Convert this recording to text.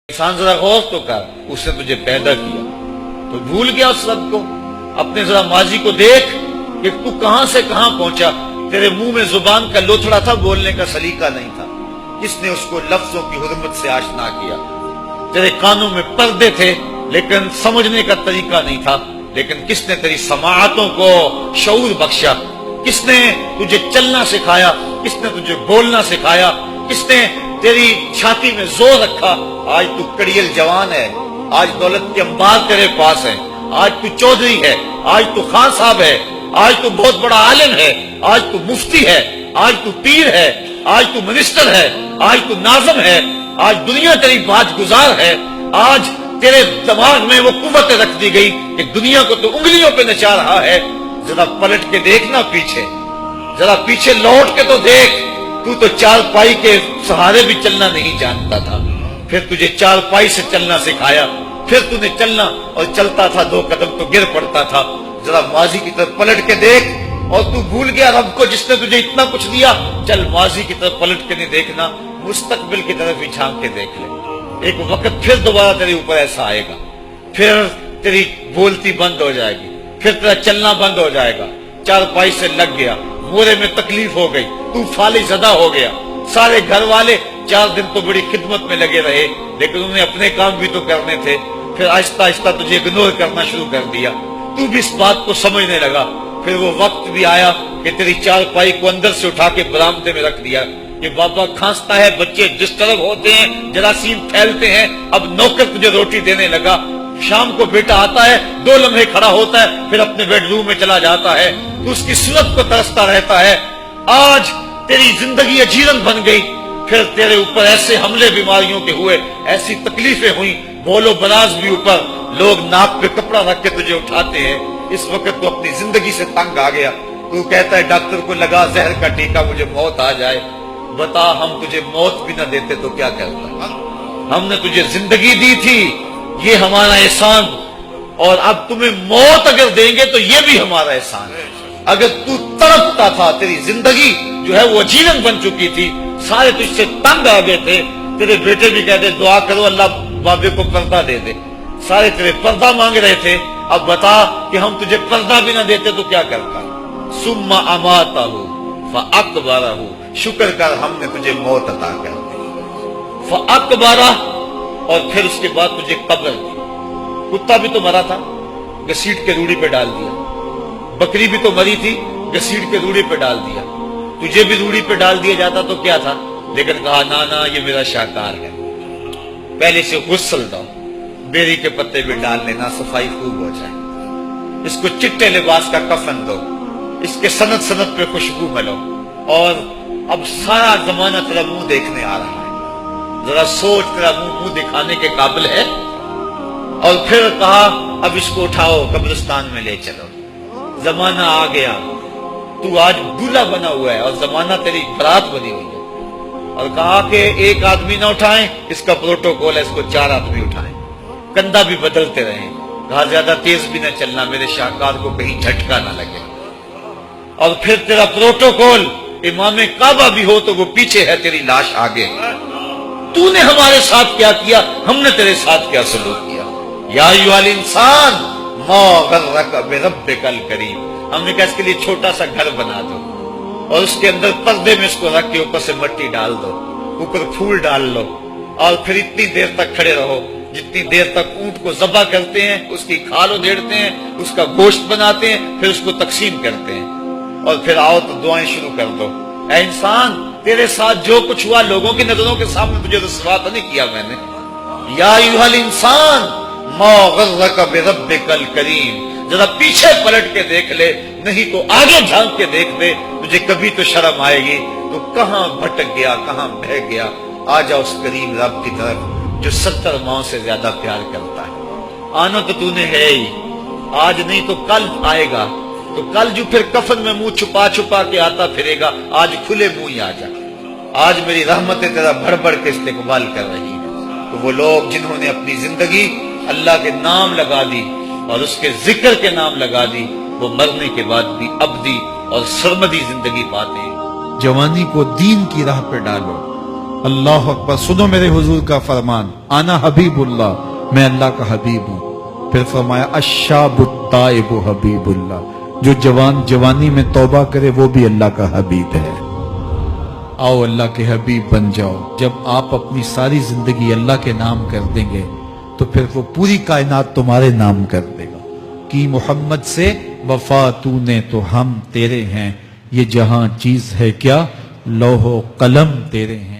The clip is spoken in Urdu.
انسان ذرا غور تو کر، اس نے تجھے پیدا کیا تو بھول گیا اس رب کو؟ اپنے ذرا ماضی کو دیکھ کہ تو کہاں سے کہاں پہنچا۔ تیرے منہ میں زبان کا لوتھڑا تھا، بولنے کا سلیقہ نہیں تھا، کس نے اس کو لفظوں کی حرمت سے آشنا کیا؟ تیرے کانوں میں پردے تھے لیکن سمجھنے کا طریقہ نہیں تھا، لیکن کس نے تیری سماعتوں کو شعور بخشا؟ کس نے تجھے چلنا سکھایا؟ کس نے تجھے بولنا سکھایا؟ کس نے تیری چھاتی میں زور رکھا؟ آج تو کڑیل جوان ہے، آج دولت کے انبار تیرے پاس ہے، آج تو چودھری ہے، آج تو خان صاحب ہے، آج تو بہت بڑا عالم ہے، آج تو مفتی ہے، آج تو پیر ہے، آج تو منسٹر ہے، آج تو ناظم ہے، آج دنیا تیری بات گزار ہے، آج تیرے دماغ میں وہ قوت رکھ دی گئی کہ دنیا کو تو انگلیوں پہ نچا رہا ہے۔ ذرا پلٹ کے دیکھنا پیچھے، ذرا پیچھے لوٹ کے تو دیکھ، تو چار پائی کے سہارے بھی چلنا نہیں جانتا تھا، پھر تجھے چار پائی سے چلنا سکھایا، پھر تو نے چلنا اور چلتا تھا، دو قدم تو گر پڑتا تھا۔ ذرا ماضی کی طرف پلٹ کے دیکھ، اور تو بھول گیا رب کو جس نے تجھے اتنا کچھ دیا۔ چل ماضی کی طرف پلٹ کے نہیں دیکھنا، مستقبل کی طرف ہی جھانک کے دیکھ لے۔ ایک وقت پھر دوبارہ تیرے اوپر ایسا آئے گا، پھر تیری بولتی بند ہو جائے گی، پھر تیرا چلنا بند ہو جائے گا۔ چار پائی سے لگ گیا، مورے میں تکلیف ہو گئی، تو فالج زدہ ہو گیا۔ سارے گھر والے 4 دن تو بڑی خدمت میں لگے رہے، لیکن انہیں اپنے کام بھی تو کرنے تھے، پھر آہستہ آہستہ تجھے اگنور کرنا شروع کر دیا۔ تو بھی اس بات کو سمجھنے لگا۔ پھر وہ وقت بھی آیا کہ تیری چار پائی کو اندر سے اٹھا کے برآمدے میں رکھ دیا کہ بابا کھانستا ہے، بچے ڈسٹرب ہوتے ہیں، جراثیم پھیلتے ہیں، اب نوکر تجھے روٹی دینے لگا۔ شام کو بیٹا آتا ہے، 2 لمحے کھڑا ہوتا ہے، پھر اپنے بیڈ روم میں چلا جاتا ہے، تو اس کی صورت کو ترستا رہتا ہے۔ آج تیری زندگی اجیرن بن گئی، پھر تیرے اوپر ایسے حملے بیماریوں کے ہوئے، ایسی تکلیفیں ہوئیں، بول و براز بھی اوپر، لوگ ناک پہ کپڑا رکھ کے تجھے اٹھاتے ہیں۔ اس وقت تو اپنی زندگی سے تنگ آ گیا، تو کہتا ہے ڈاکٹر کو لگا زہر کا ٹیکہ، مجھے موت آ جائے۔ بتا ہم تجھے موت بھی نہ دیتے تو کیا کرتا؟ ہم نے تجھے زندگی دی تھی، یہ ہمارا احسان، اور اب تمہیں موت اگر دیں گے تو یہ بھی ہمارا احسان ہے۔ اگر تو تڑپتا تھا، تیری زندگی جو ہے وہ اجیرن بن چکی تھی، سارے تجھ سے تنگ آ گئے تھے، تیرے بیٹے بھی کہتے دعا کرو اللہ بابے کو پردہ دے دے، سارے تیرے پردہ مانگ رہے تھے، اب بتا کہ ہم تجھے پردہ بھی نہ دیتے تو کیا کرتا؟ ثم اماتہ فاقبرہ، شکر کر ہم نے تجھے موت عطا کر دی، فاقبرہ، اور پھر اس کے بعد تجھے قبر دی۔ کتا بھی تو مرا تھا، گھسیٹ کے روڑی پہ ڈال دیا، بکری بھی تو مری تھی، گھسیٹ کے روڑی پہ ڈال دیا، تجھے بھی روڑی پہ ڈال دیا جاتا تو کیا تھا؟ لیکن کہا نا یہ میرا شاہکار ہے، پہلے سے غسل دو، بیری کے پتے بھی ڈال لینا، صفائی خوب ہو جائے، اس کو چٹے لباس کا کفن دو، اس کے سند سند پہ خوشبو ملو، اور اب سارا زمانہ تیرا منہ دیکھنے آ رہا ہے، ذرا سوچ تیرا منہ دکھانے کے قابل ہے؟ اور پھر کہا اب اس کو اٹھاؤ قبرستان میں لے چلو، زمانہ آ گیا، تو آج دولہا بنا ہوا ہے اور زمانہ تیری برات بنی ہوئی ہے، اور کہا کہ ایک آدمی نہ اٹھائیں، اس کا پروٹوکول ہے، اس کو 4 آدمی اٹھائیں، کندھا بھی بدلتے رہیں، کہا زیادہ تیز بھی نہ چلنا، میرے شاہکار کو کہیں جھٹکا نہ لگے، اور پھر تیرا پروٹوکول امام کعبہ بھی ہو تو وہ پیچھے ہے، تیری لاش آگے۔ تو نے ہمارے ساتھ کیا کیا، ہم نے تیرے ساتھ کیا سلوک کیا؟ یا ایھا الانسان ما غرک بربک الکریم، ہم نے کہا اس کے لیے چھوٹا سا گھر بنا دو، اور اس کے اندر پردے میں اس کو رکھ کے اوپر سے مٹی ڈال دو، اوپر پھول ڈال لو، اور پھر اتنی دیر تک کھڑے رہو جتنی دیر تک اونٹ کو ذبح کرتے ہیں، اس کی کھال ادھیڑتے ہیں، اس کا گوشت بناتے ہیں، پھر اس کو تقسیم کرتے ہیں، اور پھر آؤ تو دعائیں شروع کر دو۔ اے انسان، تیرے ساتھ جو کچھ ہوا لوگوں کی نظروں کے سامنے تجھے رسوا تو نہیں کیا میں نے؟ یا ایھا الانسان ما غرک بربک الکریم، ذرا پیچھے پلٹ کے دیکھ لے، نہیں تو آگے جھانک کے دیکھ لے، تجھے کبھی تو شرم آئے گی، تو کہاں بھٹک گیا، کہاں بہہ گیا۔ آ جا اس کریم رب کی طرف جو 70 ماؤں سے زیادہ پیار کرتا ہے۔ آنا تو نے ہے ہی، آج نہیں تو کل آئے گا، تو کل جو پھر کفن میں منہ چھپا چھپا کے آتا پھرے گا، آج کھلے منہ ہی آ جا۔ آج میری رحمتیں تیرا بڑھ بڑھ کے استقبال کر رہی ہیں۔ تو وہ لوگ جنہوں نے اپنی زندگی اللہ کے نام لگا دی اور اس کے ذکر کے نام لگا دی، وہ مرنے کے بعد بھی ابدی اور سرمدی زندگی پاتے ہیں۔ جوانی کو دین کی راہ پہ ڈالو، اللہ اکبر. سنو میرے حضور کا فرمان، انا حبیب اللہ، میں اللہ کا حبیب ہوں. پھر فرمایا الشاب التائب حبیب اللہ، جو جوان جوانی میں توبہ کرے وہ بھی اللہ کا حبیب ہے. آؤ اللہ کے حبیب بن جاؤ. جب آپ اپنی ساری زندگی اللہ کے نام کر دیں گے تو پھر وہ پوری کائنات تمہارے نام کر دے گا. کی محمد سے وفا تو نے تو ہم تیرے ہیں، یہ جہاں چیز ہے کیا، لوح و قلم تیرے ہیں.